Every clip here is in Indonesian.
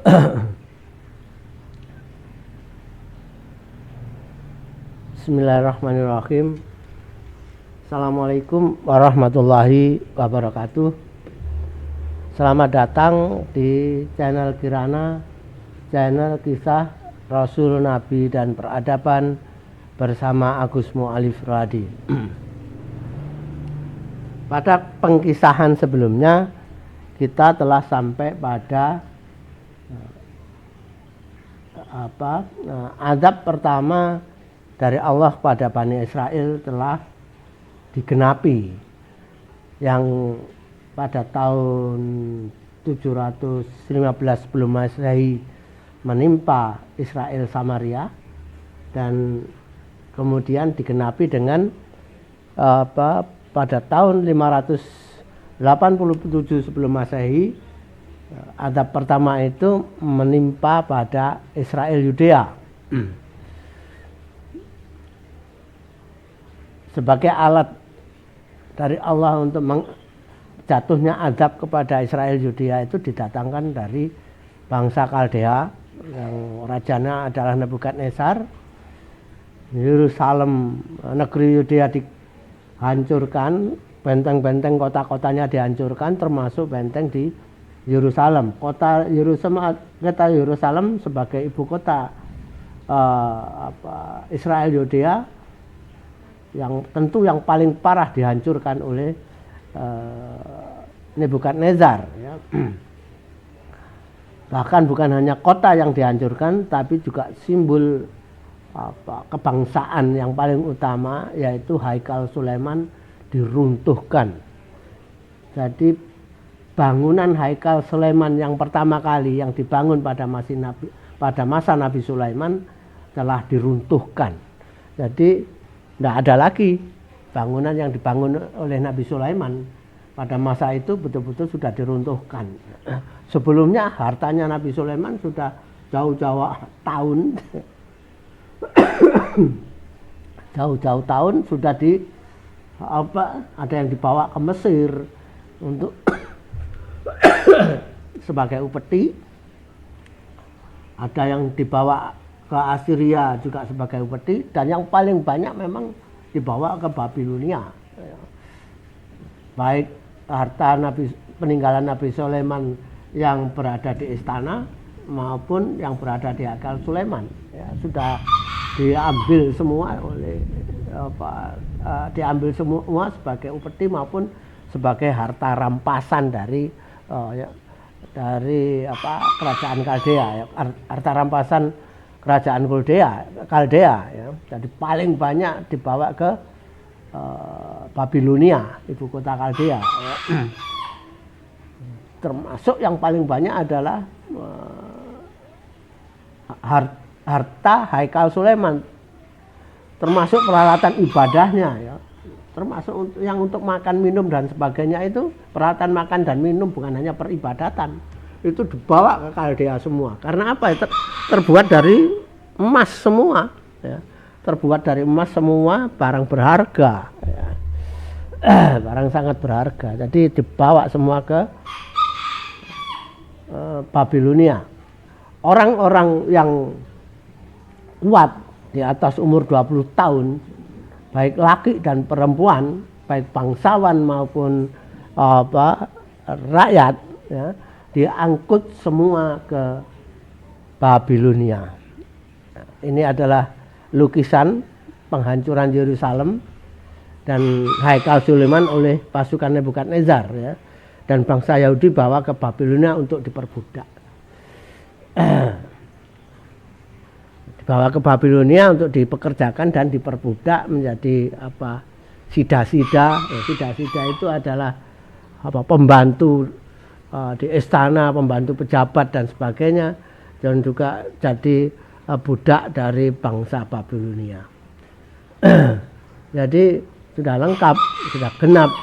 Bismillahirrahmanirrahim. Assalamualaikum warahmatullahi wabarakatuh. Selamat datang di channel Kirana, channel kisah Rasul, Nabi, dan peradaban bersama Agus Mu'alif Radi. Pada pengkisahan sebelumnya kita telah sampai pada azab pertama dari Allah pada Bani Israel telah digenapi, yang pada tahun 715 sebelum Masehi menimpa Israel Samaria, dan kemudian digenapi dengan pada tahun 587 sebelum Masehi. Azab pertama itu menimpa pada Israel Yudea sebagai alat dari Allah untuk jatuhnya azab kepada Israel Yudea itu didatangkan dari bangsa Kaldea yang rajanya adalah Nebukadnezar. Yerusalem, negeri Yudea dihancurkan, benteng-benteng kota-kotanya dihancurkan, termasuk benteng di Yerusalem. Kota Yerusalem sebagai ibu kota Israel Yudea yang tentu yang paling parah dihancurkan oleh Nebukadnezar, ya. Bahkan bukan hanya kota yang dihancurkan, tapi juga simbol kebangsaan yang paling utama, yaitu Haikal Sulaiman, diruntuhkan. Jadi bangunan Haikal Sulaiman yang pertama kali yang dibangun pada masa Nabi Sulaiman telah diruntuhkan. Jadi tidak ada lagi bangunan yang dibangun oleh Nabi Sulaiman pada masa itu, betul-betul sudah diruntuhkan. Sebelumnya hartanya Nabi Sulaiman sudah jauh-jauh tahun jauh-jauh tahun sudah ada yang dibawa ke Mesir untuk sebagai upeti, ada yang dibawa ke Assyria juga sebagai upeti, dan yang paling banyak memang dibawa ke Babilonia. Baik harta peninggalan Nabi Sulaiman yang berada di istana maupun yang berada di Haikal Sulaiman, ya, sudah diambil semua diambil semua sebagai upeti maupun sebagai harta rampasan dari kerajaan Kaldea, ya, harta rampasan kerajaan Kaldea, ya. Jadi paling banyak dibawa ke Babilonia, ibu kota Kaldea, ya. Termasuk yang paling banyak adalah harta Haikal Sulaiman, termasuk peralatan ibadahnya, ya. Termasuk yang untuk makan minum dan sebagainya, itu peralatan makan dan minum, bukan hanya peribadatan, itu dibawa ke Kaldea semua. Karena apa? Terbuat dari emas semua, ya. Terbuat dari emas semua, barang berharga, ya. Barang sangat berharga. Jadi dibawa semua ke Babilonia. Orang-orang yang kuat di atas umur 20 tahun, baik laki dan perempuan, baik bangsawan maupun rakyat, ya, diangkut semua ke Babilonia. Ini adalah lukisan penghancuran Yerusalem dan Haikal Sulaiman oleh pasukan Nebukadnezar, ya, dan bangsa Yahudi bawa ke Babilonia untuk diperbudak. Dibawa ke Babilonia untuk dipekerjakan dan diperbudak menjadi sida-sida. Sida-sida itu adalah pembantu di istana, pembantu pejabat dan sebagainya, dan juga jadi budak dari bangsa Babilonia. Jadi sudah lengkap, sudah genap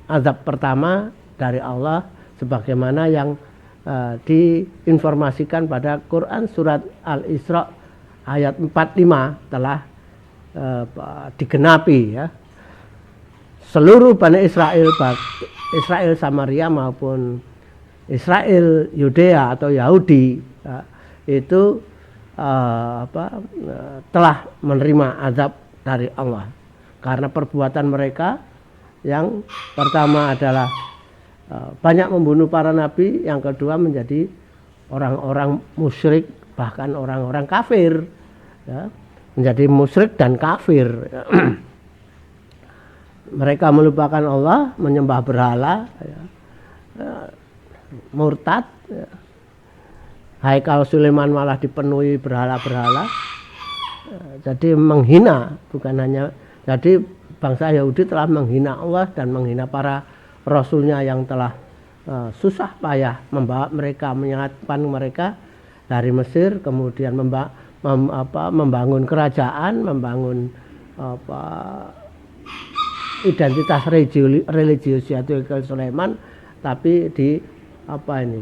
azab pertama dari Allah sebagaimana yang diinformasikan pada Quran surat Al-Isra ayat 45 telah digenapi, ya. Seluruh Bani Israel, baik Israel Samaria maupun Israel Yudea atau Yahudi itu telah menerima azab dari Allah karena perbuatan mereka. Yang pertama adalah banyak membunuh para nabi, yang kedua menjadi orang-orang musyrik, bahkan orang-orang kafir, ya, menjadi musyrik dan kafir. Mereka melupakan Allah, menyembah berhala, ya, murtad. Ya. Haikal Sulaiman malah dipenuhi berhala-berhala, jadi menghina, bukan hanya jadi bangsa Yahudi telah menghina Allah dan menghina para rasulnya yang telah susah payah membawa mereka, menyelamatkan mereka dari Mesir, kemudian membangun kerajaan, membangun identitas religius yaitu Sulaiman, tapi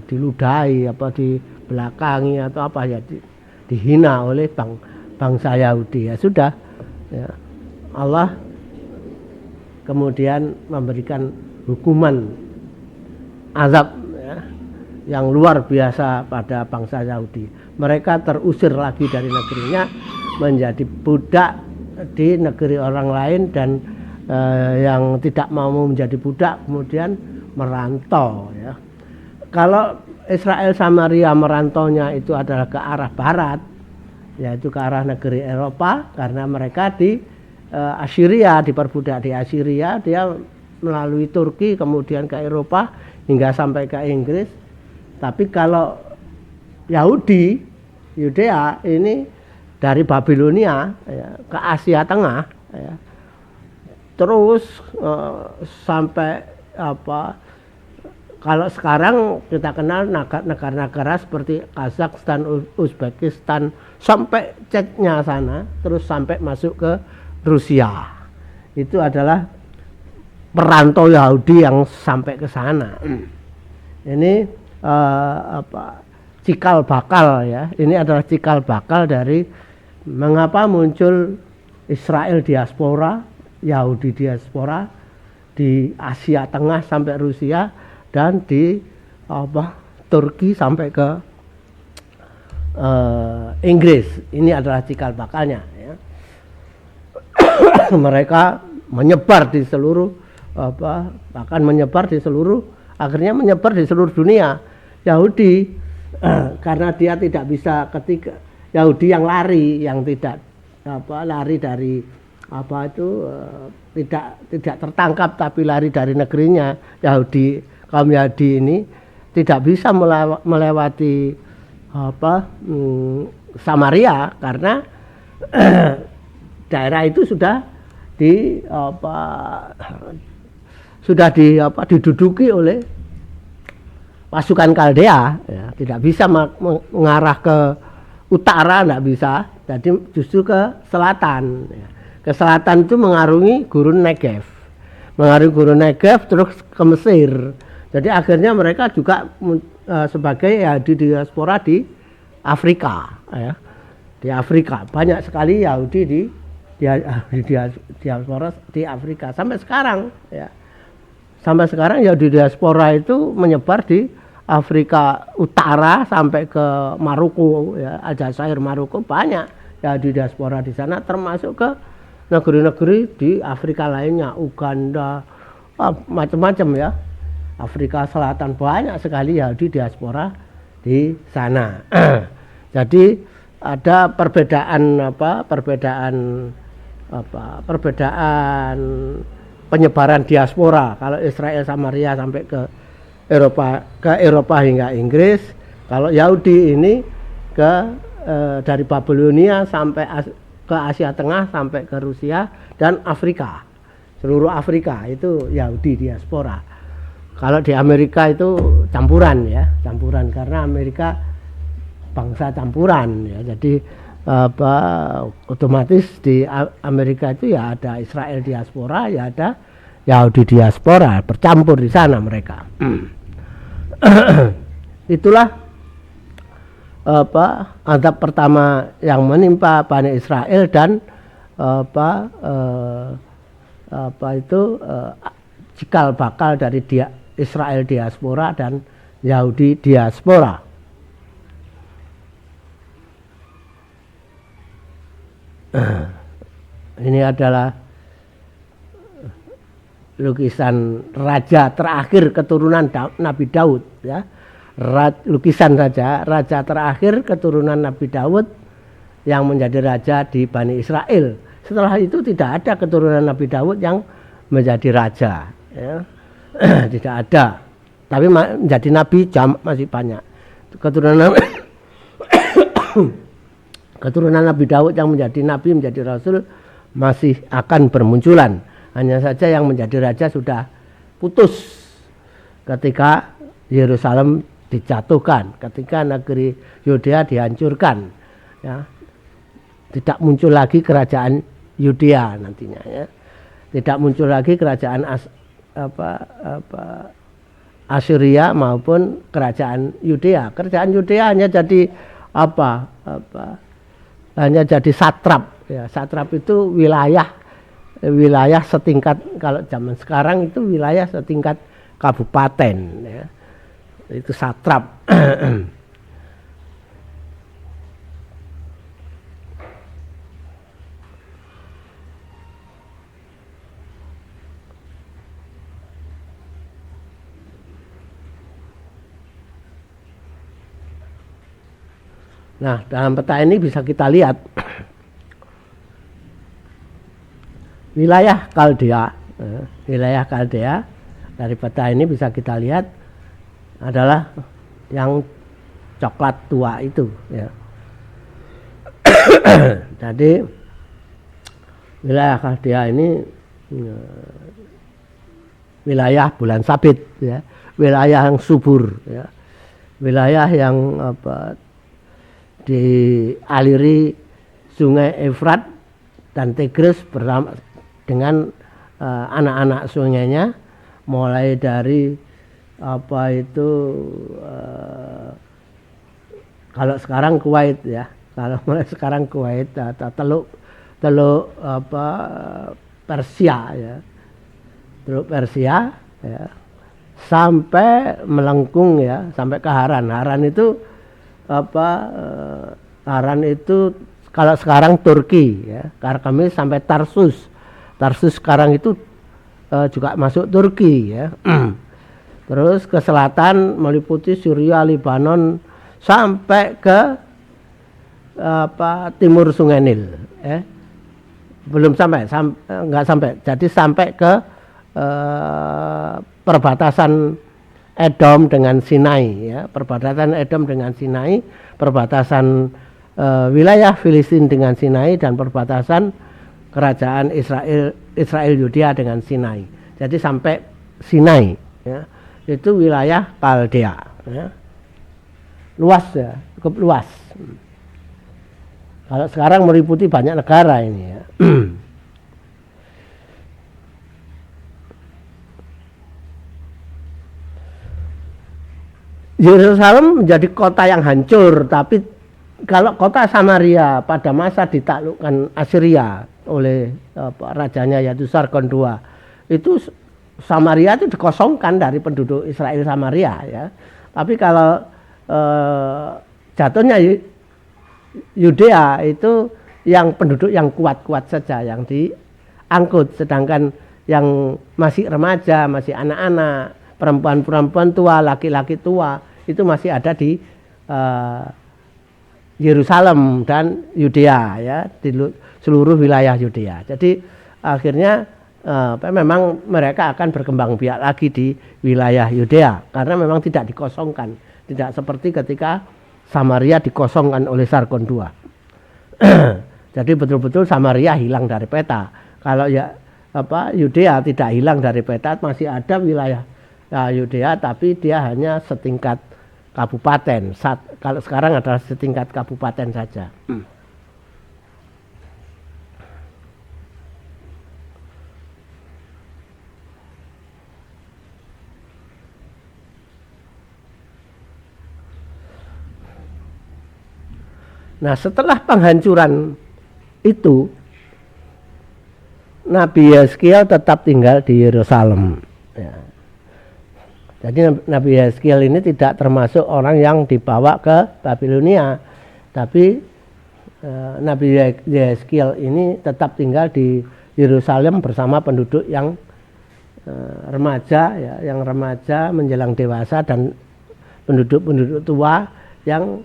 diludahi, dibelakangi atau dihina oleh bangsa Yahudi. Ya sudah, ya. Allah kemudian memberikan hukuman azab, ya, yang luar biasa pada bangsa Yahudi. Mereka terusir lagi dari negerinya, menjadi budak di negeri orang lain, dan yang tidak mau menjadi budak kemudian merantau, ya. Kalau Israel Samaria merantaunya itu adalah ke arah barat, yaitu ke arah negeri Eropa, karena mereka di Assyria, diperbudak di Assyria, dia melalui Turki kemudian ke Eropa hingga sampai ke Inggris. Tapi kalau Yudea ini dari Babilonia, ya, ke Asia Tengah, ya, terus sampai kalau sekarang kita kenal negara-negara seperti Kazakhstan, Uzbekistan, sampai Ceknya sana, terus sampai masuk ke Rusia. Itu adalah perantau Yahudi yang sampai ke sana. Ini cikal bakal, ya. Ini adalah cikal bakal dari mengapa muncul Israel diaspora, Yahudi diaspora di Asia Tengah sampai Rusia, dan di Turki sampai ke Inggris. Ini adalah cikal bakalnya, ya. Mereka menyebar di seluruh akhirnya menyebar di seluruh dunia. Yahudi karena dia tidak bisa, ketika Yahudi yang lari, yang tidak lari dari tidak tertangkap tapi lari dari negerinya, kaum Yahudi ini tidak bisa melewati Samaria karena daerah itu sudah diduduki oleh pasukan Kaldea, ya. Tidak bisa mengarah ke utara, tidak bisa. Jadi justru ke selatan, ya. Ke selatan itu mengarungi gurun Negev, terus ke Mesir. Jadi akhirnya mereka juga sebagai Yahudi diaspora di Afrika, ya. Di Afrika banyak sekali Yahudi di diaspora di Afrika sampai sekarang, ya. Sampai sekarang Yahudi diaspora itu menyebar di Afrika Utara sampai ke Maroko, ya, Aljazair, Maroko, banyak Yahudi diaspora di sana, termasuk ke negeri-negeri di Afrika lainnya, Uganda, macam-macam, ya. Afrika Selatan banyak sekali Yahudi diaspora di sana. Jadi ada perbedaan penyebaran diaspora. Kalau Israel Samaria sampai ke Eropa hingga Inggris, kalau Yahudi ini dari Babilonia sampai ke Asia Tengah, sampai ke Rusia dan Afrika. Seluruh Afrika itu Yahudi diaspora. Kalau di Amerika itu campuran, ya, karena Amerika bangsa campuran, ya. Jadi otomatis di Amerika itu ya ada Israel diaspora, ya ada Yahudi diaspora, bercampur di sana mereka. Itulah azab pertama yang menimpa Bani Israel dan cikal bakal dari Israel diaspora dan Yahudi diaspora. Ini adalah lukisan raja terakhir keturunan Nabi Daud, ya. Lukisan raja terakhir keturunan Nabi Daud yang menjadi raja di Bani Israel. Setelah itu tidak ada keturunan Nabi Daud yang menjadi raja, ya. Tidak ada. Tapi menjadi nabi masih banyak. Keturunan keturunan Nabi Daud yang menjadi nabi, menjadi rasul masih akan bermunculan. Hanya saja yang menjadi raja sudah putus ketika Yerusalem dijatuhkan, ketika negeri Yudea dihancurkan, ya. Tidak muncul lagi kerajaan Yudea nantinya, ya. Tidak muncul lagi kerajaan Assyria maupun kerajaan Yudea. Kerajaan Yudea hanya jadi hanya jadi satrap, ya. Satrap itu wilayah setingkat, kalau zaman sekarang itu wilayah setingkat kabupaten, ya. Itu satrap. Nah, dalam peta ini bisa kita lihat wilayah Kaldea dari peta ini bisa kita lihat adalah yang coklat tua itu, ya. Jadi wilayah Kaldea ini wilayah bulan sabit, ya. Wilayah yang subur, ya. Wilayah yang dialiri sungai Efrat dan Tigris bersama dengan anak-anak sungainya, mulai dari kalau sekarang Kuwait, ya. Kalau mulai sekarang Kuwait atau teluk Persia, ya. Teluk Persia, ya. Sampai melengkung, ya, sampai ke Haran. Haran itu kalau sekarang Turki, ya. Karena kami sampai Tarsus sekarang itu juga masuk Turki, ya. Terus ke selatan meliputi Syria, Lebanon, sampai ke timur Sungai Nil, ya. Belum nggak sampai. Jadi sampai ke perbatasan Edom dengan Sinai, ya. Perbatasan Edom dengan Sinai, perbatasan wilayah Filistin dengan Sinai, dan perbatasan kerajaan Israel Yudea dengan Sinai. Jadi sampai Sinai, ya. Itu wilayah Kaldea, ya. Luas, ya, cukup luas. Kalau sekarang meliputi banyak negara ini, ya. Yerusalem menjadi kota yang hancur, tapi kalau kota Samaria pada masa ditaklukkan Assyria oleh rajanya yaitu Sargon II, itu Samaria itu dikosongkan dari penduduk Israel Samaria, ya. Tapi kalau jatuhnya Yudea itu yang penduduk yang kuat-kuat saja yang diangkut, sedangkan yang masih remaja, masih anak-anak, perempuan-perempuan tua, laki-laki tua, itu masih ada di Yerusalem dan Yudea, ya, di seluruh wilayah Yudea. Jadi akhirnya memang mereka akan berkembang biak lagi di wilayah Yudea karena memang tidak dikosongkan, tidak seperti ketika Samaria dikosongkan oleh Sargon II. Jadi betul-betul Samaria hilang dari peta. Kalau Yudea tidak hilang dari peta, masih ada wilayah Yudea, tapi dia hanya setingkat kabupaten. Kalau sekarang adalah setingkat kabupaten saja. Nah, setelah penghancuran itu, Nabi Yeskiel tetap tinggal di Yerusalem, ya. Jadi Nabi Yeskiel ini tidak termasuk orang yang dibawa ke Babilonia, tapi Nabi Yehezkiel ini tetap tinggal di Yerusalem bersama penduduk yang remaja, ya, yang remaja menjelang dewasa dan penduduk-penduduk tua yang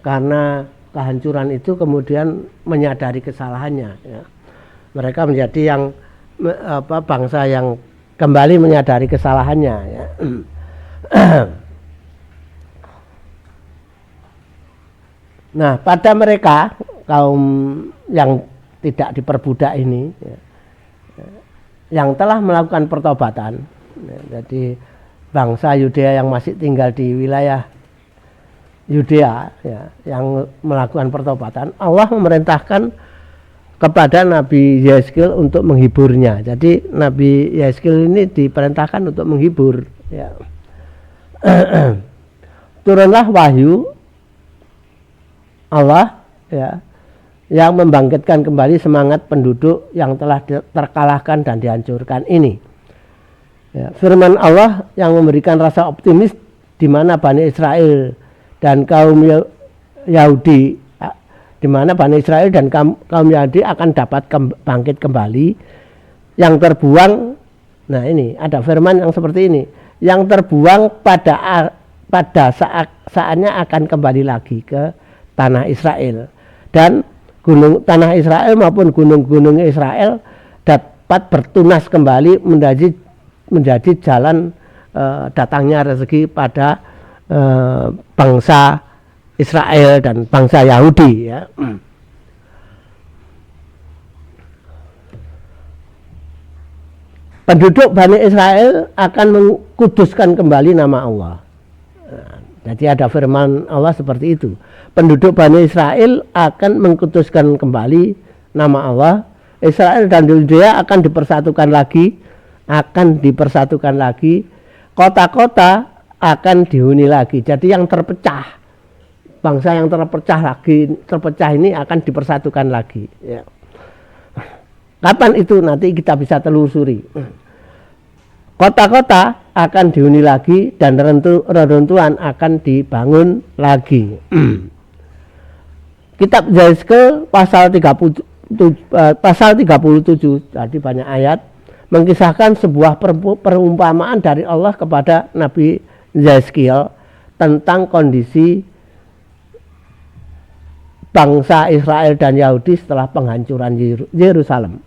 karena kehancuran itu kemudian menyadari kesalahannya. Ya. Mereka menjadi yang bangsa yang kembali menyadari kesalahannya. Ya. Nah, pada mereka kaum yang tidak diperbudak ini, ya, yang telah melakukan pertobatan, ya, jadi bangsa Yudea yang masih tinggal di wilayah Yudea, ya, yang melakukan pertobatan, Allah memerintahkan kepada Nabi Yehezkiel untuk menghiburnya. Jadi Nabi Yehezkiel ini diperintahkan untuk menghibur. Ya. Turunlah wahyu Allah, ya, yang membangkitkan kembali semangat penduduk yang telah terkalahkan dan dihancurkan ini. Ya, firman Allah yang memberikan rasa optimis di mana Bani Israel dan kaum Yahudi, di mana Bani Israel dan kaum Yahudi akan dapat bangkit kembali, yang terbuang. Nah, ini ada firman yang seperti ini, yang terbuang pada saatnya akan kembali lagi ke tanah Israel, dan tanah Israel maupun gunung-gunung Israel dapat bertunas kembali menjadi jalan datangnya rezeki pada bangsa Israel dan bangsa Yahudi. Ya. Penduduk Bani Israel akan mengkuduskan kembali nama Allah. Jadi ada firman Allah seperti itu. Penduduk Bani Israel akan mengkuduskan kembali nama Allah. Israel dan Yudea akan dipersatukan lagi. Kota-kota akan dihuni lagi. Jadi yang terpecah, bangsa yang terpecah ini akan dipersatukan lagi. Ya. Kapan itu nanti kita bisa telusuri. Kota-kota akan dihuni lagi dan reruntuhan akan dibangun lagi. Kitab Yehezkiel pasal 37, jadi banyak ayat, mengisahkan sebuah perumpamaan dari Allah kepada Nabi Yehezkiel tentang kondisi bangsa Israel dan Yahudi setelah penghancuran Yerusalem.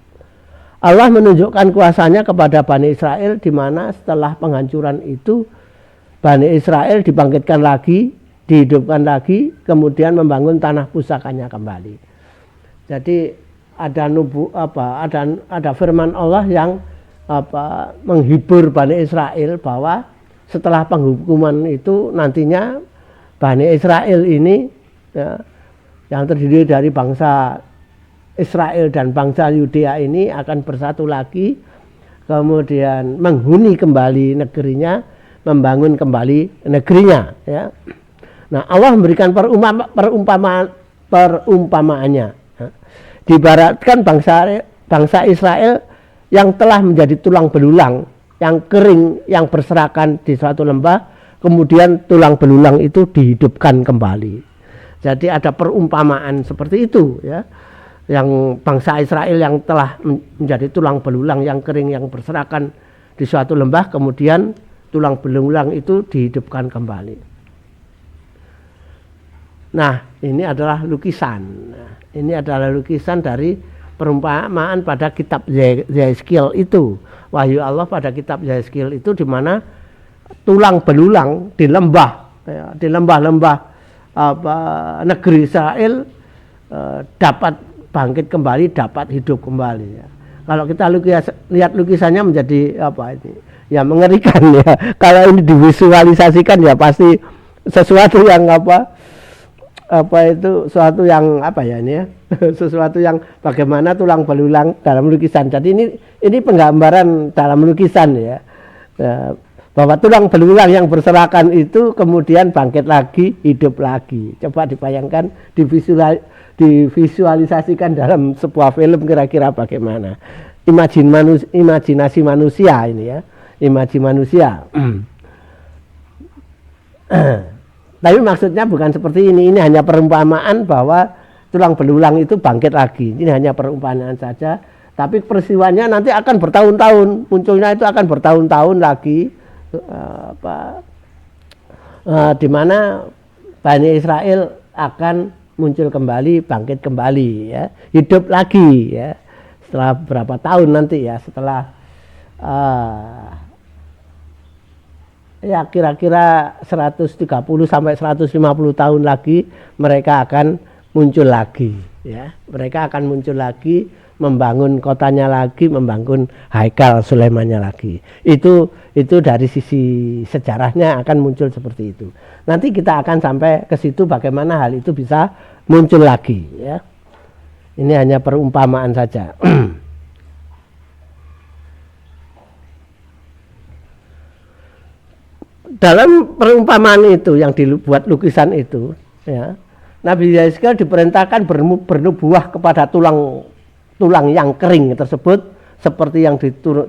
Allah menunjukkan kuasanya kepada Bani Israel, di mana setelah penghancuran itu Bani Israel dibangkitkan lagi, dihidupkan lagi, kemudian membangun tanah pusakanya kembali. Jadi ada ada firman Allah yang menghibur Bani Israel bahwa setelah penghukuman itu nantinya Bani Israel ini, ya, yang terdiri dari bangsa Israel dan bangsa Yudea ini akan bersatu lagi, kemudian menghuni kembali negerinya, membangun kembali negerinya. Ya. Nah, Allah memberikan perumpamaannya. Diibaratkan bangsa Israel yang telah menjadi tulang belulang, yang kering, yang berserakan di suatu lembah, kemudian tulang belulang itu dihidupkan kembali. Jadi ada perumpamaan seperti itu, ya. Yang bangsa Israel yang telah menjadi tulang belulang yang kering, yang berserakan di suatu lembah, kemudian tulang belulang itu dihidupkan kembali. Nah, ini adalah lukisan. Ini adalah lukisan dari perumpamaan pada kitab Yehezkiel itu. Wahyu Allah pada kitab Yehezkiel itu, di mana tulang belulang di lembah, ya, di lembah-lembah negeri Israel dapat bangkit kembali, dapat hidup kembali. Ya. Kalau kita lihat lukisannya menjadi ya mengerikan, ya. Kalau ini divisualisasikan ya pasti sesuatu yang sesuatu yang ini ya, sesuatu yang bagaimana tulang belulang dalam lukisan. Jadi ini penggambaran dalam lukisan, ya. Bahwa tulang belulang yang berserakan itu kemudian bangkit lagi, hidup lagi. Coba dibayangkan, divisualisasikan dalam sebuah film, kira-kira bagaimana. Imajinasi manusia ini, ya. Imajinasi manusia. Tapi maksudnya bukan seperti ini. Ini hanya perumpamaan bahwa tulang belulang itu bangkit lagi. Ini hanya perumpamaan saja, tapi peristiwanya nanti akan bertahun-tahun, munculnya itu akan bertahun-tahun lagi, di mana Bani Israel akan muncul kembali, bangkit kembali, ya, hidup lagi, ya, setelah berapa tahun nanti, ya, setelah ya kira-kira 130 sampai 150 tahun lagi mereka akan muncul lagi, ya. Mereka akan muncul lagi, membangun kotanya lagi, membangun Haikal Sulaimannya lagi. Itu dari sisi sejarahnya akan muncul seperti itu. Nanti kita akan sampai ke situ bagaimana hal itu bisa muncul lagi, ya. Ini hanya perumpamaan saja. Dalam perumpamaan itu yang dibuat lukisan itu, ya, Nabi Yeskiel diperintahkan bernubuah kepada tulang yang kering tersebut, seperti yang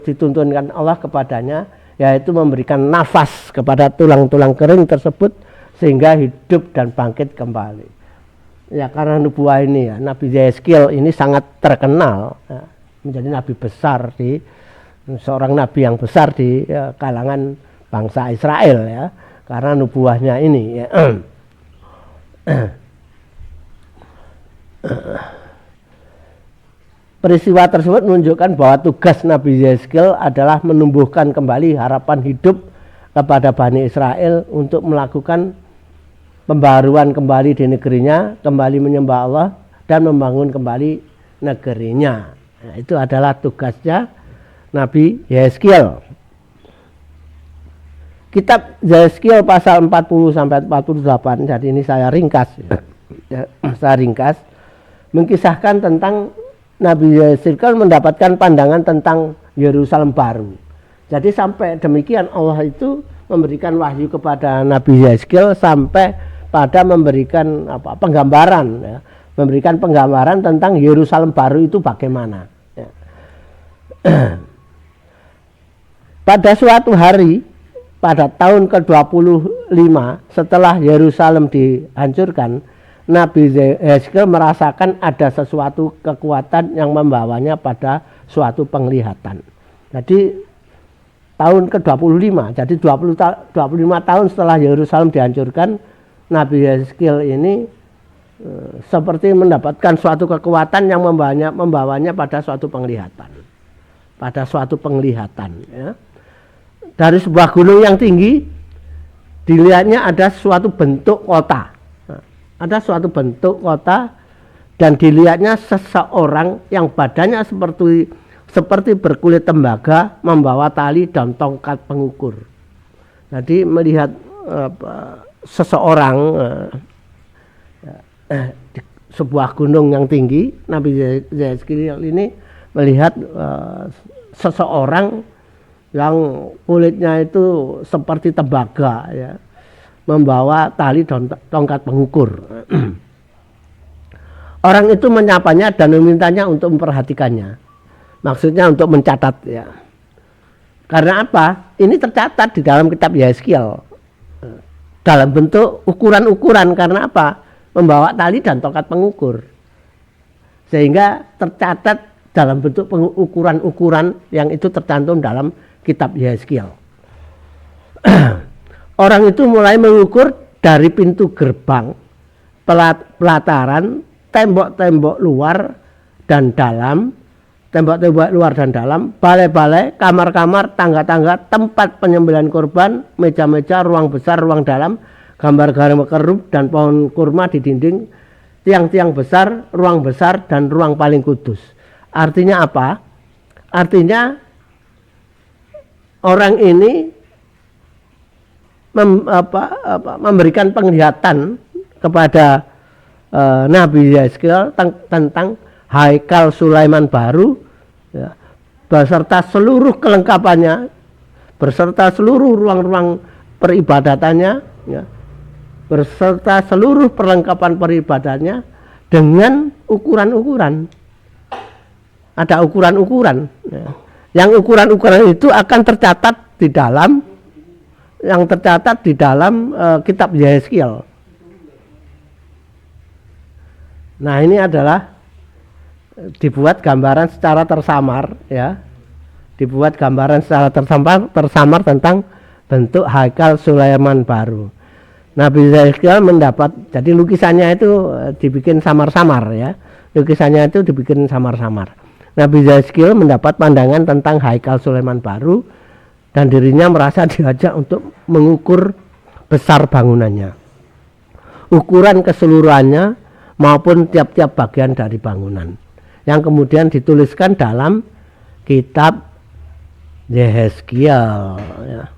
dituntunkan Allah kepadanya, yaitu memberikan nafas kepada tulang-tulang kering tersebut sehingga hidup dan bangkit kembali. Ya, karena nubuah ini, ya, Nabi Yeskiel ini sangat terkenal, ya, menjadi nabi besar, seorang nabi yang besar di kalangan bangsa Israel, ya, karena nubuahnya ini, ya. Peristiwa tersebut menunjukkan bahwa tugas Nabi Yeskiel adalah menumbuhkan kembali harapan hidup kepada Bani Israel untuk melakukan pembaruan kembali di negerinya, kembali menyembah Allah dan membangun kembali negerinya. Nah, itu adalah tugasnya Nabi Yeskiel. Kitab Yeskiel pasal 40 sampai 48, jadi ini saya ringkas, ya. Saya ringkas, mengkisahkan tentang Nabi Yeskiel mendapatkan pandangan tentang Yerusalem baru. Jadi sampai demikian Allah itu memberikan wahyu kepada Nabi Yeskiel sampai pada memberikan penggambaran, ya, memberikan penggambaran tentang Yerusalem baru itu bagaimana, ya. Pada suatu hari pada tahun ke-25 setelah Yerusalem dihancurkan, Nabi Yeskiel merasakan ada sesuatu kekuatan yang membawanya pada suatu penglihatan. Jadi tahun ke-25, jadi 25 tahun setelah Yerusalem dihancurkan, Nabi Yeskiel ini seperti mendapatkan suatu kekuatan yang membawanya pada suatu penglihatan. Pada suatu penglihatan, ya. Dari sebuah gunung yang tinggi dilihatnya ada suatu bentuk kota. Ada suatu bentuk kota dan dilihatnya seseorang yang badannya seperti berkulit tembaga, membawa tali dan tongkat pengukur. Jadi melihat seseorang di sebuah gunung yang tinggi, Nabi Yeskiel ini melihat seseorang yang kulitnya itu seperti tembaga, ya, membawa tali dan tongkat pengukur. Orang itu menyapanya dan memintanya untuk memperhatikannya. Maksudnya untuk mencatat, ya. Karena apa? Ini tercatat di dalam kitab Yeskiel dalam bentuk ukuran-ukuran. Karena apa? Membawa tali dan tongkat pengukur. Sehingga tercatat dalam bentuk ukuran-ukuran yang itu tercantum dalam kitab Yeskiel. Orang itu mulai mengukur dari pintu gerbang, pelataran, tembok-tembok luar dan dalam, balai-balai, kamar-kamar, tangga-tangga, tempat penyembelihan korban, meja-meja, ruang besar, ruang dalam, gambar-gambar kerub dan pohon kurma di dinding, tiang-tiang besar, ruang besar dan ruang paling kudus. Artinya apa? Artinya orang ini memberikan penglihatan kepada Nabi Yeskiel tentang Haikal Sulaiman baru, ya, beserta seluruh kelengkapannya, beserta seluruh ruang-ruang peribadatannya, ya, beserta seluruh perlengkapan peribadatnya dengan ukuran-ukuran. Ada ukuran-ukuran, ya. Yang ukuran-ukuran itu akan tercatat di dalam kitab Yeskiel. Nah, ini adalah dibuat gambaran secara tersamar ya. Dibuat gambaran secara tersamar tentang bentuk haikal Sulaiman baru. Nabi Yeskiel mendapat, jadi lukisannya itu dibikin samar-samar ya. Lukisannya itu dibikin samar-samar. Nabi Yeskiel mendapat pandangan tentang haikal Sulaiman baru dan dirinya merasa diajak untuk mengukur besar bangunannya, ukuran keseluruhannya maupun tiap-tiap bagian dari bangunan, yang kemudian dituliskan dalam kitab Yeskiel ya.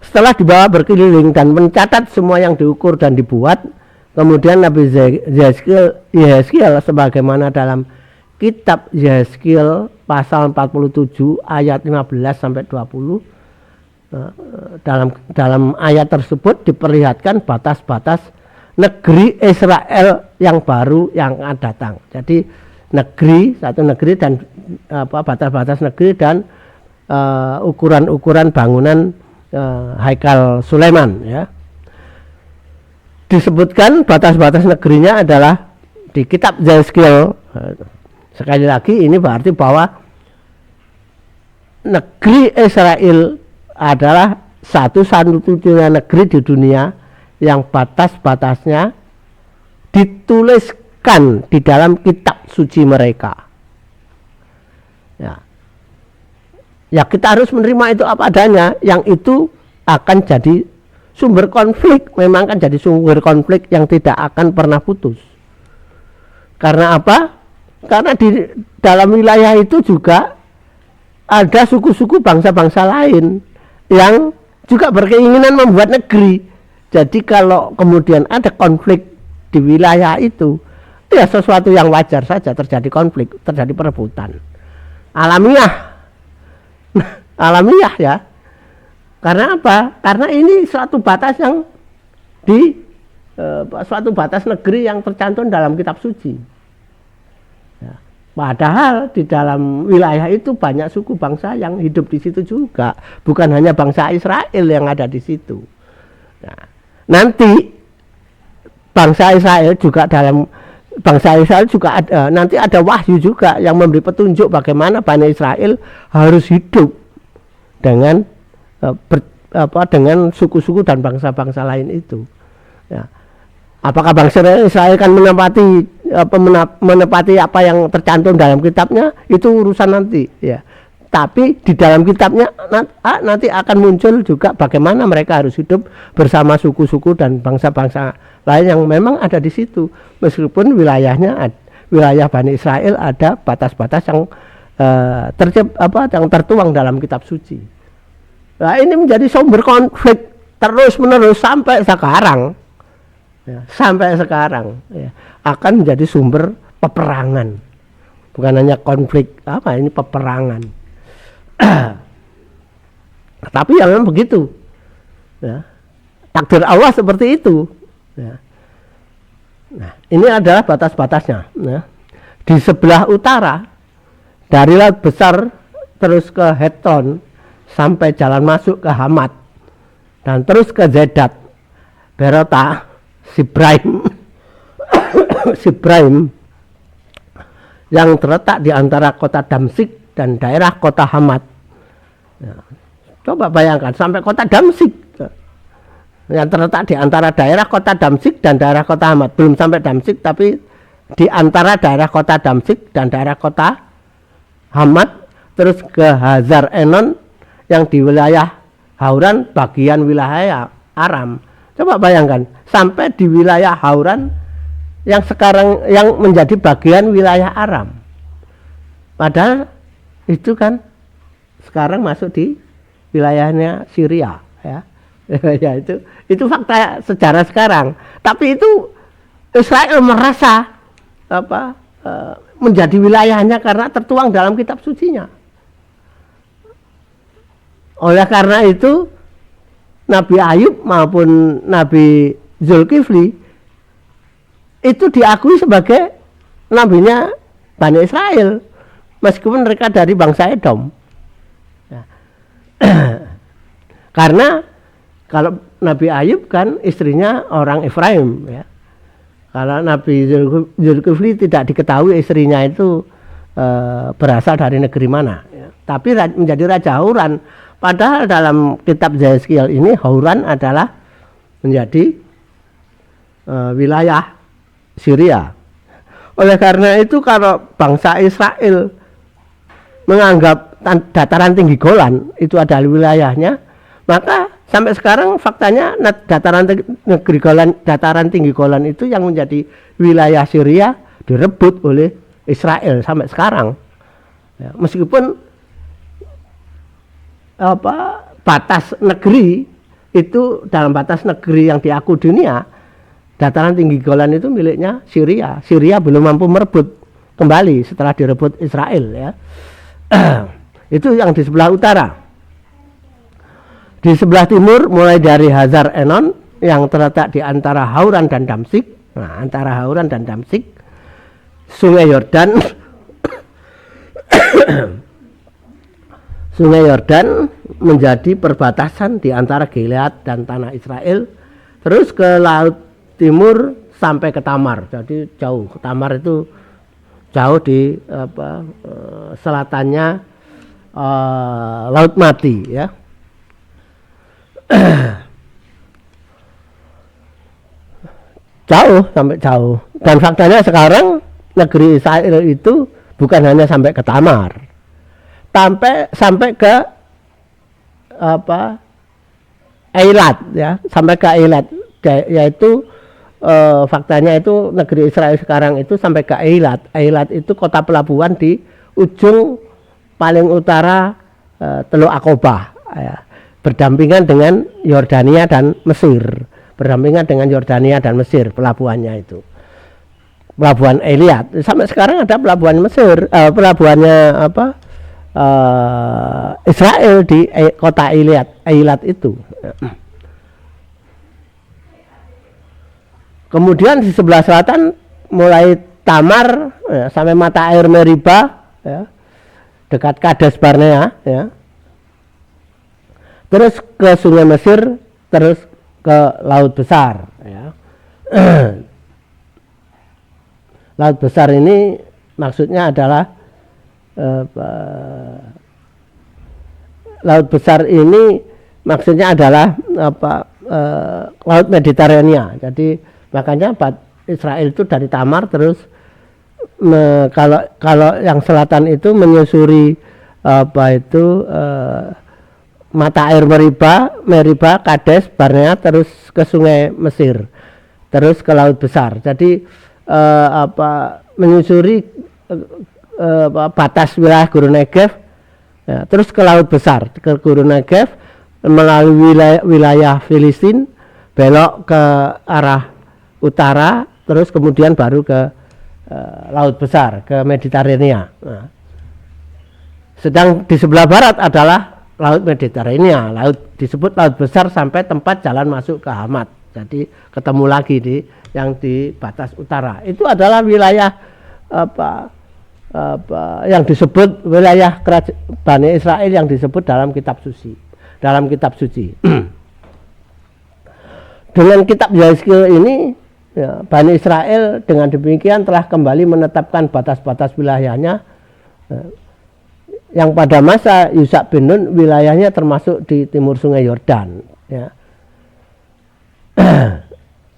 Setelah dibawa berkeliling dan mencatat semua yang diukur dan dibuat, kemudian Nabi Yeskiel sebagaimana dalam kitab Yeskiel pasal 47 ayat 15 sampai 20, dalam ayat tersebut diperlihatkan batas-batas negeri Israel yang baru yang akan datang. Jadi satu negeri dan batas-batas negeri dan ukuran-ukuran bangunan haikal Sulaiman ya. Disebutkan batas-batas negerinya adalah di kitab Yeskiel. Sekali lagi ini berarti bahwa negeri Israel adalah satu-satunya negeri di dunia yang batas-batasnya dituliskan di dalam kitab suci mereka. Ya kita harus menerima itu apa adanya, yang itu akan jadi sumber konflik, memang kan jadi sumber konflik yang tidak akan pernah putus. Karena apa? Karena di dalam wilayah itu juga ada suku-suku bangsa-bangsa lain yang juga berkeinginan membuat negeri. Jadi kalau kemudian ada konflik di wilayah itu, ya sesuatu yang wajar saja terjadi konflik, terjadi perebutan. Alamiah ya. Karena apa? Karena ini suatu batas yang suatu batas negeri yang tercantum dalam kitab suci. Ya. Padahal di dalam wilayah itu banyak suku bangsa yang hidup di situ juga, bukan hanya bangsa Israel yang ada di situ. Nah, nanti bangsa Israel juga nanti ada wahyu juga yang memberi petunjuk bagaimana Bani Israel harus hidup dengan dengan suku-suku dan bangsa-bangsa lain itu. Ya. Apakah bangsa Israel akan menepati apa yang tercantum dalam kitabnya, itu urusan nanti ya. Tapi di dalam kitabnya nanti akan muncul juga bagaimana mereka harus hidup bersama suku-suku dan bangsa-bangsa lain yang memang ada di situ. Meskipun wilayah Bani Israel ada batas-batas yang yang tertuang dalam kitab suci. Nah, ini menjadi sumber konflik terus-menerus sampai sekarang. Ya, akan menjadi sumber peperangan. Bukan hanya konflik, ini peperangan. Tapi ya memang begitu. Ya. Takdir Allah seperti itu. Ya. Nah, ini adalah batas-batasnya. Ya. Di sebelah utara dari Laut Besar terus ke Hetron sampai jalan masuk ke Hamat dan terus ke Zedat, Berota, Sibraim yang terletak di antara kota Damsik dan daerah kota Hamat. Ya, coba bayangkan sampai kota Damsik yang terletak di antara daerah kota Damsik dan daerah kota Hamat. Belum sampai Damsik, tapi di antara daerah kota Damsik dan daerah kota Hamat, terus ke Hazar Enon yang di wilayah Hauran, bagian wilayah Aram. Coba bayangkan sampai di wilayah Hauran yang sekarang yang menjadi bagian wilayah Aram. Padahal itu kan sekarang masuk di wilayahnya Syria ya. Ya itu fakta sejarah sekarang. Tapi itu Israel merasa menjadi wilayahnya karena tertuang dalam kitab sucinya. Oleh karena itu Nabi Ayub maupun Nabi Zulkifli itu diakui sebagai nabinya Bani Israel meskipun mereka dari bangsa Edom. Karena kalau Nabi Ayub kan istrinya orang Efraim ya. Kalau Nabi Zulkifli tidak diketahui istrinya itu berasal dari negeri mana ya. Tapi menjadi raja Hauran. Padahal dalam kitab Yehezkiel ini Hauran adalah menjadi wilayah Syria. Oleh karena itu kalau bangsa Israel menganggap dataran tinggi Golan itu adalah wilayahnya, maka sampai sekarang faktanya dataran tinggi Golan itu yang menjadi wilayah Syria direbut oleh Israel sampai sekarang. Ya, meskipun batas negeri itu dalam batas negeri yang diakui dunia, dataran tinggi Golan itu miliknya Syria. Syria belum mampu merebut kembali setelah direbut Israel ya. Itu yang di sebelah utara. Di sebelah timur mulai dari Hazar Enon yang terletak di antara Hauran dan Damsik. Nah, antara Hauran dan Damsik, Sungai Yordan. Sungai Yordan menjadi perbatasan di antara Gilead dan tanah Israel. Terus ke laut timur sampai ke Tamar. Jadi jauh. Tamar itu jauh di selatannya Laut Mati ya. Jauh, sampai jauh. Dan faktanya sekarang negeri Israel itu bukan hanya sampai ke Tamar, sampai ke Eilat ya, sampai ke Eilat, yaitu faktanya itu negeri Israel sekarang itu sampai ke Eilat. Eilat itu kota pelabuhan di ujung paling utara Teluk Aqobah ya, berdampingan dengan Yordania dan Mesir. Berdampingan dengan Yordania dan Mesir pelabuhannya itu. Pelabuhan Eilat. Sampai sekarang ada pelabuhan Mesir, pelabuhannya Israel di kota Eilat itu. Kemudian di sebelah selatan mulai Tamar ya, sampai mata air Meriba ya, dekat Kades Barnea ya. Terus ke Sungai Mesir, terus ke Laut Besar ya. Laut Besar ini maksudnya adalah Laut Besar ini maksudnya adalah Laut Mediterania. Jadi makanya Israel itu dari Tamar terus kalau yang selatan itu menyusuri mata air Meriba, Kades, Barnea, terus ke Sungai Mesir, terus ke Laut Besar. Jadi menyusuri batas wilayah Gurun Negev, ya, terus ke Laut Besar, ke Gurun Negev, melalui wilayah Filistin, belok ke arah utara, terus kemudian baru ke Laut Besar, ke Mediterania. Nah, sedang di sebelah barat adalah Laut Mediterania, disebut Laut Besar sampai tempat jalan masuk ke Hamat. Jadi ketemu lagi yang di batas utara. Itu adalah wilayah yang disebut wilayah Bani Israel yang disebut dalam kitab suci. Dengan kitab Yehezkiel ini ya, Bani Israel dengan demikian telah kembali menetapkan batas-batas wilayahnya yang pada masa Yusak bin Nun wilayahnya termasuk di timur Sungai Yordan ya.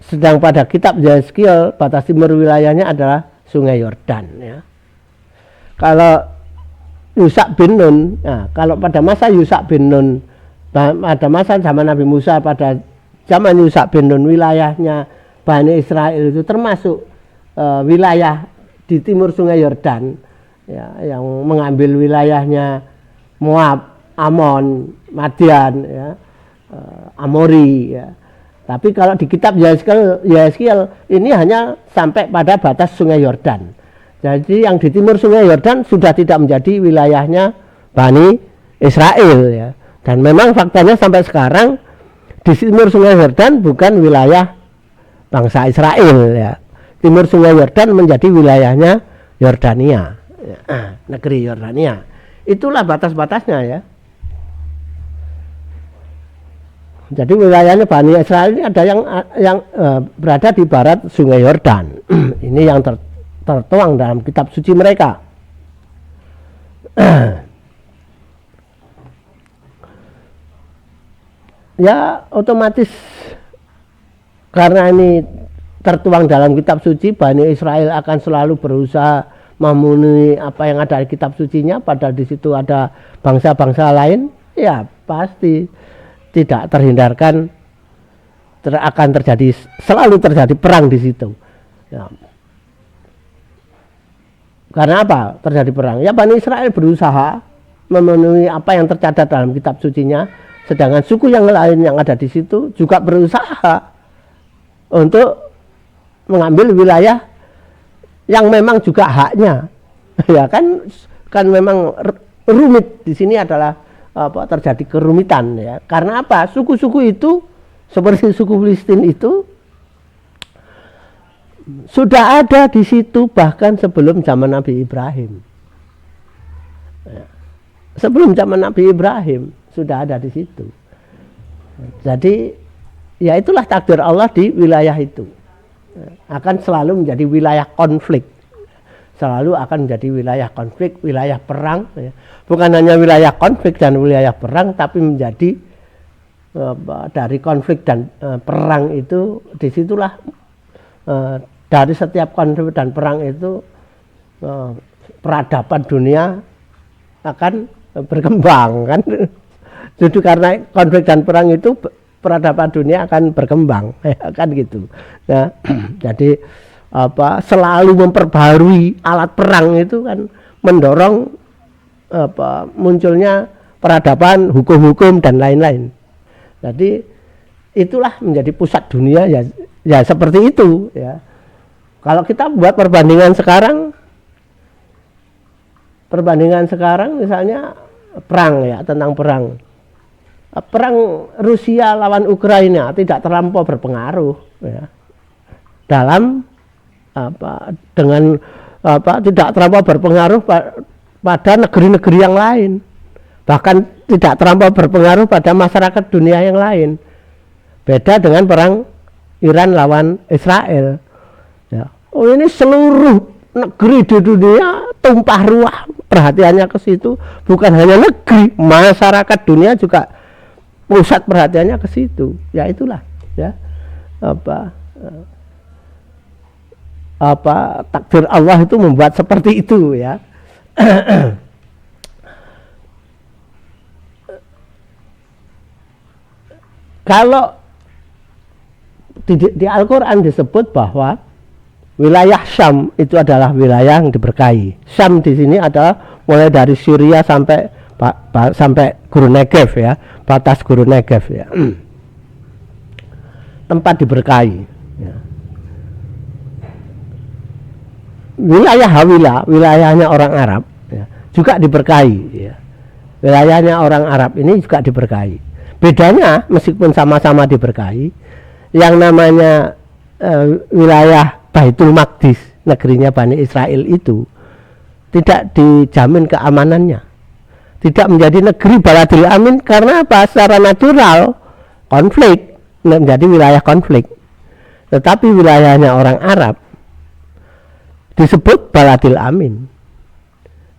Sedang pada kitab Yehezkiel batas timur wilayahnya adalah Sungai Yordan ya. Kalau Yusak bin Nun, nah, kalau pada masa Yusak bin Nun, pada masa zaman Nabi Musa, pada zaman Yusak bin Nun wilayahnya Bani Israel itu termasuk wilayah di timur Sungai Yordan ya, yang mengambil wilayahnya Moab, Amon, Madian ya, Amori ya. Tapi kalau di kitab Yehezkiel ini hanya sampai pada batas Sungai Yordan. Jadi yang di timur Sungai Yordan sudah tidak menjadi wilayahnya Bani Israel ya. Dan memang faktanya sampai sekarang di timur Sungai Yordan bukan wilayah bangsa Israel ya. Timur Sungai Yordan menjadi wilayahnya Yordania ya, negeri Yordania. Itulah batas-batasnya ya. Jadi wilayahnya Bani Israel ini ada yang berada di barat Sungai Yordan. Ini yang tertuang dalam kitab suci mereka. Ya otomatis karena ini tertuang dalam kitab suci, Bani Israel akan selalu berusaha memenuhi apa yang ada di kitab sucinya, padahal di situ ada bangsa-bangsa lain. Ya pasti tidak terhindarkan akan terjadi, selalu terjadi perang di situ. Ya. Karena apa terjadi perang? Ya Bani Israel berusaha memenuhi apa yang tercatat dalam kitab sucinya, sedangkan suku yang lain yang ada di situ juga berusaha untuk mengambil wilayah yang memang juga haknya. Ya kan memang rumit di sini adalah terjadi kerumitan ya. Karena apa? Suku-suku itu seperti suku Filistin itu sudah ada di situ bahkan sebelum zaman Nabi Ibrahim. Ya. Sebelum zaman Nabi Ibrahim sudah ada di situ. Jadi ya itulah takdir Allah di wilayah itu. Akan selalu menjadi wilayah konflik. Selalu akan menjadi wilayah konflik, wilayah perang. Ya. Bukan hanya wilayah konflik dan wilayah perang, tapi menjadi dari konflik dan perang itu, disitulah dari setiap konflik dan perang itu peradaban dunia akan berkembang kan. Jadi karena konflik dan perang itu peradaban dunia akan berkembang kan gitu. Nah, jadi selalu memperbarui alat perang itu kan mendorong munculnya peradaban, hukum-hukum dan lain-lain. Jadi itulah menjadi pusat dunia ya seperti itu ya. Kalau kita buat perbandingan sekarang misalnya perang ya, tentang perang Rusia lawan Ukraina tidak terlampau berpengaruh ya, dalam tidak terlampau berpengaruh pada negeri-negeri yang lain, bahkan tidak terlampau berpengaruh pada masyarakat dunia yang lain. Beda dengan perang Iran lawan Israel ya. Oh, ini seluruh negeri di dunia tumpah ruah perhatiannya ke situ. Bukan hanya negeri, masyarakat dunia juga pusat perhatiannya ke situ. Ya itulah ya takdir Allah itu membuat seperti itu ya. Kalau di Al-Quran disebut bahwa wilayah Syam itu adalah wilayah yang diberkahi. Syam di sini adalah mulai dari Syria sampai Gurun Negev ya, batas Gurun Negev ya. Tempat diberkahi. Ya. Wilayah Hawila, wilayahnya orang Arab ya, juga diberkahi ya. Wilayahnya orang Arab ini juga diberkahi. Bedanya meskipun sama-sama diberkahi, yang namanya wilayah Baitul Maqdis, negerinya Bani Israel itu tidak dijamin keamanannya, tidak menjadi negeri baladil amin. Karena apa? Secara natural konflik, menjadi wilayah konflik. Tetapi wilayahnya orang Arab disebut baladil amin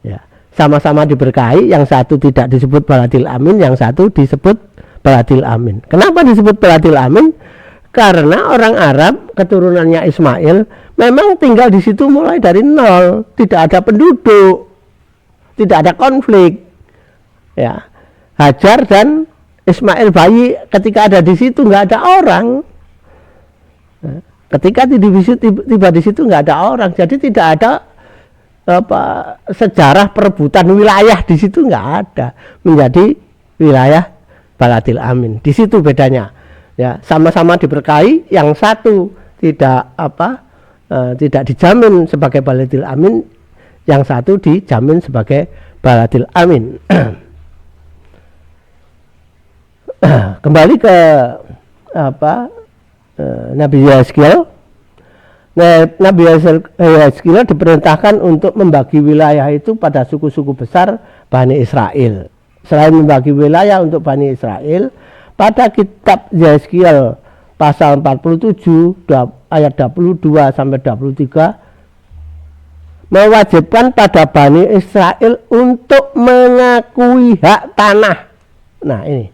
ya, sama-sama diberkahi. Yang satu tidak disebut baladil amin, yang satu disebut baladil amin. Kenapa disebut baladil amin? Karena orang Arab keturunannya Ismail memang tinggal di situ mulai dari nol, tidak ada penduduk, tidak ada konflik. Ya, Hajar dan Ismail bayi ketika ada di situ nggak ada orang. Ketika tiba di situ nggak ada orang, jadi tidak ada sejarah perebutan wilayah di situ, nggak ada, menjadi wilayah baladil amin. Di situ bedanya. Ya, sama-sama diberkahi, yang satu tidak dijamin sebagai baladil amin, yang satu dijamin sebagai baladil amin. Kembali ke Nabi Yeskiel. Nah, Nabi Yeskiel diperintahkan untuk membagi wilayah itu pada suku-suku besar Bani Israel. Selain membagi wilayah untuk Bani Israel, pada kitab Yehezkiel pasal 47 ayat 22 sampai 23 mewajibkan pada Bani Israel untuk mengakui hak tanah. Nah ini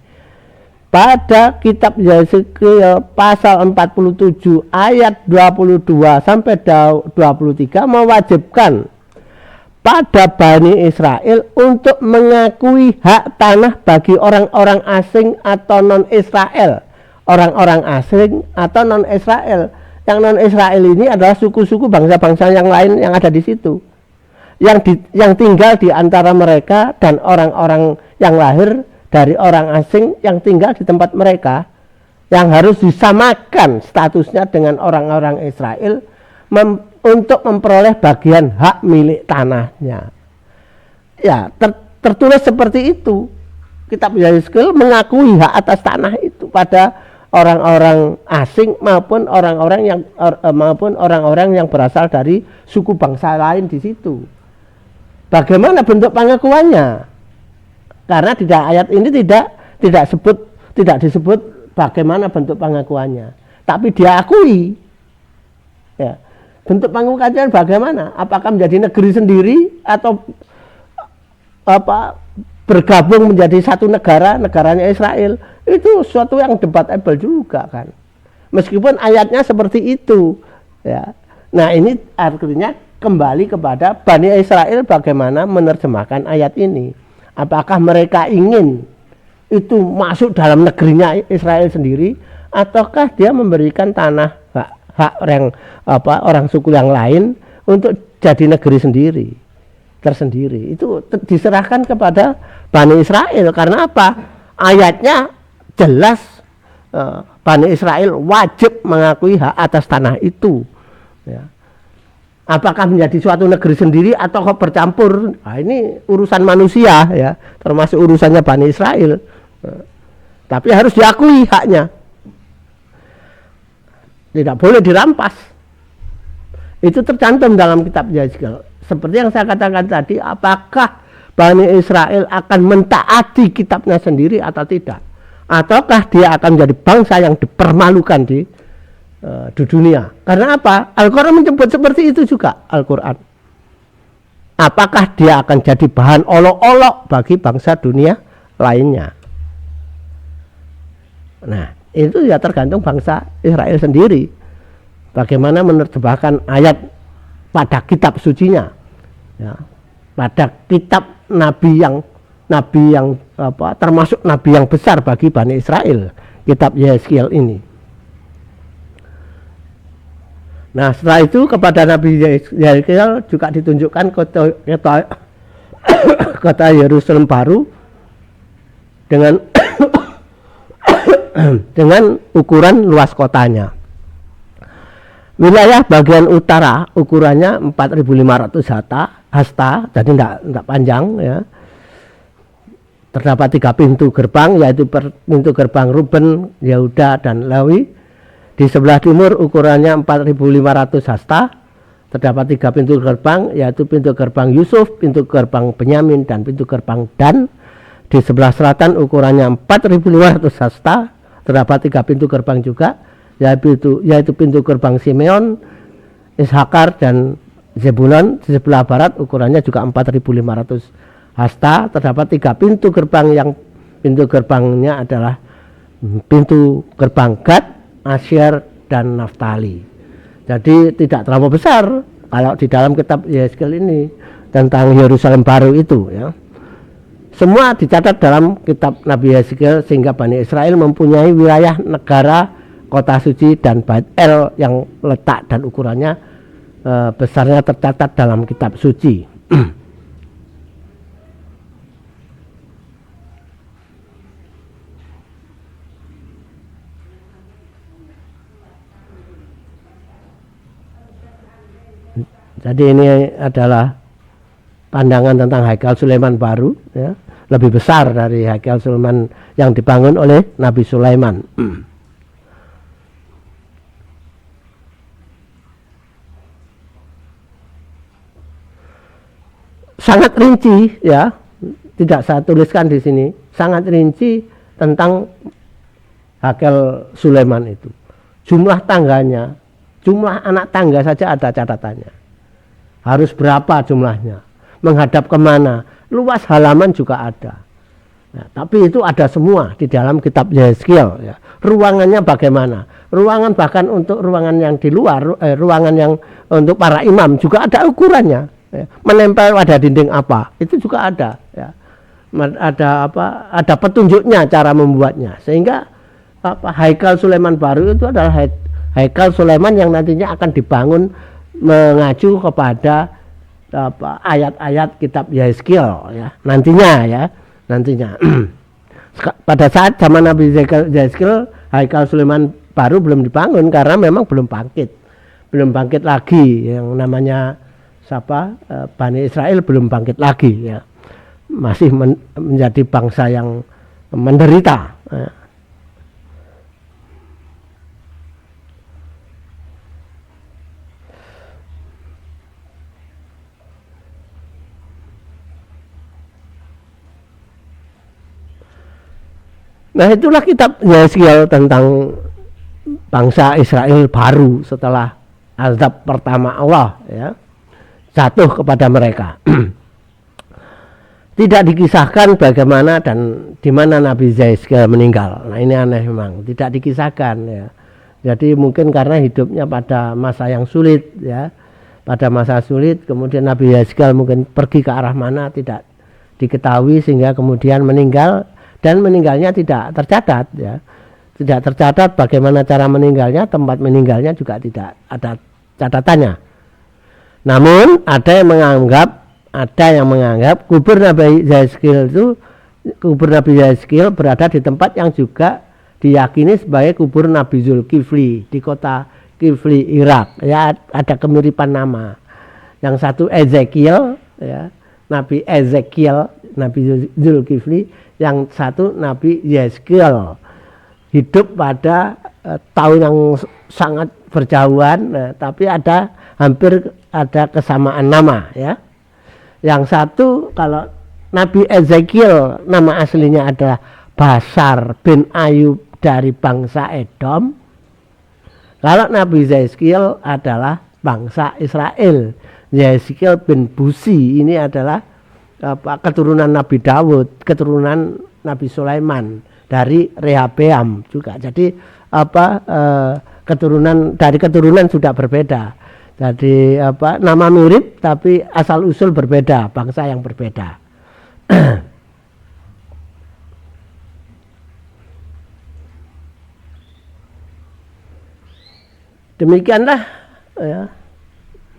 pada kitab Yehezkiel pasal 47 ayat 22 sampai 23 mewajibkan pada Bani Israel untuk mengakui hak tanah bagi orang-orang asing atau non-Israel. Orang-orang asing atau non-Israel. Yang non-Israel ini adalah suku-suku bangsa-bangsa yang lain yang ada di situ. Yang tinggal di antara mereka dan orang-orang yang lahir dari orang asing yang tinggal di tempat mereka. Yang harus disamakan statusnya dengan orang-orang Israel untuk memperoleh bagian hak milik tanahnya. Ya, tertulis seperti itu. Kitab Yehezkiel mengakui hak atas tanah itu pada orang-orang asing maupun orang-orang yang berasal dari suku bangsa lain di situ. Bagaimana bentuk pengakuannya? Karena di ayat ini tidak disebut bagaimana bentuk pengakuannya, tapi diakui. Ya. Bentuk pengakuannya bagaimana? Apakah menjadi negeri sendiri atau bergabung menjadi satu negara, negaranya Israel? Itu suatu yang debatable juga kan. Meskipun ayatnya seperti itu, ya. Nah, ini artinya kembali kepada Bani Israel bagaimana menerjemahkan ayat ini. Apakah mereka ingin itu masuk dalam negerinya Israel sendiri, ataukah dia memberikan tanah hak orang suku yang lain untuk jadi negeri sendiri tersendiri? Itu diserahkan kepada Bani Israel. Karena apa? Ayatnya jelas, Bani Israel wajib mengakui hak atas tanah itu. Ya. Apakah menjadi suatu negeri sendiri atau bercampur? Nah, ini urusan manusia, ya, termasuk urusannya Bani Israel. Tapi harus diakui haknya. Tidak boleh dirampas. Itu tercantum dalam kitab Yehezkiel. Seperti yang saya katakan tadi, apakah Bani Israel akan mentaati kitabnya sendiri atau tidak? Ataukah dia akan menjadi bangsa yang dipermalukan di dunia? Karena apa? Al-Quran menyebut seperti itu juga. Al-Quran, apakah dia akan jadi bahan olok-olok bagi bangsa dunia lainnya? Nah, itu ya tergantung bangsa Israel sendiri bagaimana menerjemahkan ayat pada kitab sucinya, ya, pada kitab nabi yang termasuk nabi yang besar bagi Bani Israel, kitab Yehezkiel ini. Nah, setelah itu kepada Nabi Yehezkiel juga ditunjukkan kota Yerusalem baru dengan dengan ukuran luas kotanya. Wilayah bagian utara ukurannya 4.500 hasta, jadi tidak panjang, ya. Terdapat 3 pintu gerbang, yaitu pintu gerbang Ruben, Yehuda, dan Lewi. Di sebelah timur ukurannya 4.500 hasta. Terdapat 3 pintu gerbang, yaitu pintu gerbang Yusuf, pintu gerbang Benyamin, dan pintu gerbang Dan. Di sebelah selatan ukurannya 4.500 hasta. Terdapat 3 pintu gerbang juga, yaitu pintu gerbang Simeon, Ishakar, dan Zebulon. Di sebelah barat ukurannya juga 4.500 hasta. Terdapat 3 pintu gerbang, yang pintu gerbangnya adalah pintu gerbang Gad, Asyer, dan Naftali. Jadi tidak terlalu besar kalau di dalam kitab Yehezkiel ini tentang Yerusalem baru itu, ya. Semua dicatat dalam kitab Nabi Yehezkiel sehingga Bani Israel mempunyai wilayah negara, kota suci, dan Bait El yang letak dan ukurannya besarnya tercatat dalam kitab suci. Jadi ini adalah pandangan tentang Haikal Sulaiman baru, ya, lebih besar dari Haikal Sulaiman yang dibangun oleh Nabi Sulaiman. Sangat rinci, ya, tidak saya tuliskan di sini, sangat rinci tentang Haikal Sulaiman itu. Jumlah tangganya, jumlah anak tangga saja ada catatannya. Harus berapa jumlahnya, menghadap kemana, luas halaman juga ada. Ya, tapi itu ada semua di dalam kitab Yehezkiel. Ya. Ruangannya bagaimana? Ruangan bahkan untuk ruangan yang di luar, ruangan yang untuk para imam juga ada ukurannya. Ya. Menempel pada dinding apa? Itu juga ada. Ya. Ada apa? Ada petunjuknya cara membuatnya. Sehingga apa? Haikal Sulaiman baru itu adalah Haikal Sulaiman yang nantinya akan dibangun mengacu kepada apa? Ayat-ayat kitab Yehezkiel. Ya. Nantinya ya. Nantinya pada saat zaman Nabi Yehezkiel, Haikal Sulaiman baru belum dibangun karena memang belum bangkit lagi yang namanya Bani Israel belum bangkit lagi ya, masih menjadi bangsa yang menderita ya. Nah itulah kitab Yehezkiel tentang bangsa Israel baru setelah azab pertama Allah ya, jatuh kepada mereka. Tidak dikisahkan bagaimana dan di mana Nabi Yehezkiel meninggal. Nah ini aneh memang, tidak dikisahkan ya. Jadi mungkin karena hidupnya pada masa yang sulit ya, pada masa sulit, kemudian Nabi Yehezkiel mungkin pergi ke arah mana tidak diketahui sehingga kemudian meninggal. Dan meninggalnya tidak tercatat ya, tidak tercatat bagaimana cara meninggalnya, tempat meninggalnya juga tidak ada catatannya. Namun ada yang menganggap kubur Nabi Yehezkiel berada di tempat yang juga diyakini sebagai kubur Nabi Zulkifli di kota Kifli, Irak. Ya ada kemiripan nama. Yang satu Ezekiel ya, Nabi Ezekiel, Nabi Zulkifli. Yang satu Nabi Yehezkiel, hidup pada tahun yang sangat berjauhan, tapi hampir ada kesamaan nama ya. Yang satu kalau Nabi Ezekiel nama aslinya adalah Basar bin Ayub dari bangsa Edom. Kalau Nabi Yehezkiel adalah bangsa Israel. Yehezkiel bin Buzi ini adalah keturunan Nabi Dawud, keturunan Nabi Sulaiman dari Rehabeam juga. Jadi keturunan sudah berbeda. Jadi nama mirip tapi asal usul berbeda, bangsa yang berbeda. Demikianlah ya,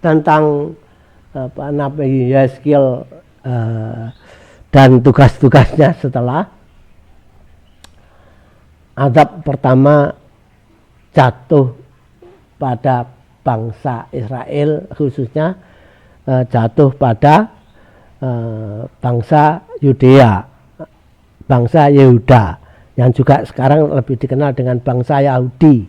tentang Nabi Yehezkiel dan tugas-tugasnya setelah azab pertama jatuh pada bangsa Israel, khususnya jatuh pada bangsa Yudea, bangsa Yehuda yang juga sekarang lebih dikenal dengan bangsa Yahudi.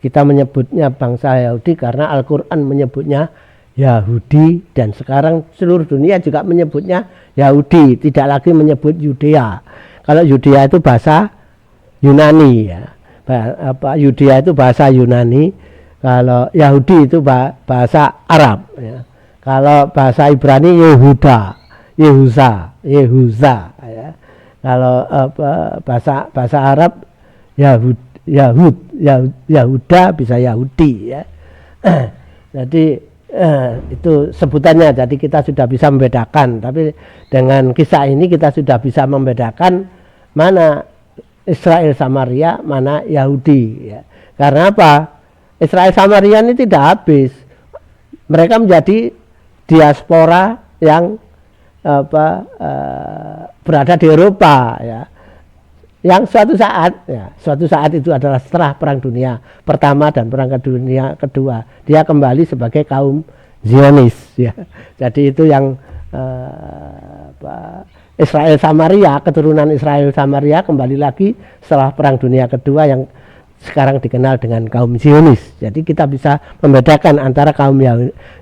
Kita menyebutnya bangsa Yahudi karena Al-Quran menyebutnya Yahudi, dan sekarang seluruh dunia juga menyebutnya Yahudi, tidak lagi menyebut Yudea. Kalau Yudea itu bahasa Yunani ya, Yudea itu bahasa Yunani, kalau Yahudi itu bahasa Arab ya. Kalau bahasa Ibrani Yehuda, Yehuza ya. Kalau bahasa Arab Yahuda bisa Yahudi ya. Jadi itu sebutannya, jadi kita sudah bisa membedakan. Tapi dengan kisah ini kita sudah bisa membedakan mana Israel Samaria, mana Yahudi ya. Karena apa? Israel Samaria ini tidak habis, mereka menjadi diaspora yang berada di Eropa ya, yang suatu saat itu adalah setelah Perang Dunia Pertama dan Perang Dunia Kedua, dia kembali sebagai kaum Zionis ya. Jadi itu yang Israel Samaria, keturunan Israel Samaria kembali lagi setelah Perang Dunia Kedua yang sekarang dikenal dengan kaum Zionis. Jadi kita bisa membedakan antara kaum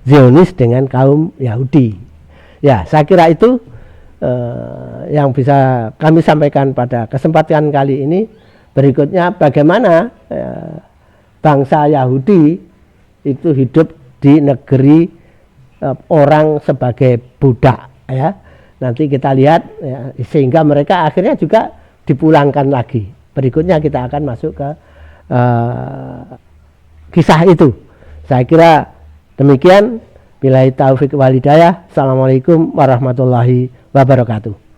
Zionis dengan kaum Yahudi. Ya, saya kira itu yang bisa kami sampaikan pada kesempatan kali ini. Berikutnya bagaimana bangsa Yahudi itu hidup di negeri orang sebagai budak ya. Nanti kita lihat ya, sehingga mereka akhirnya juga dipulangkan lagi. Berikutnya kita akan masuk ke kisah itu. Saya kira demikian. Billahi taufik wal hidayah. Assalamualaikum warahmatullahi wabarakatuh.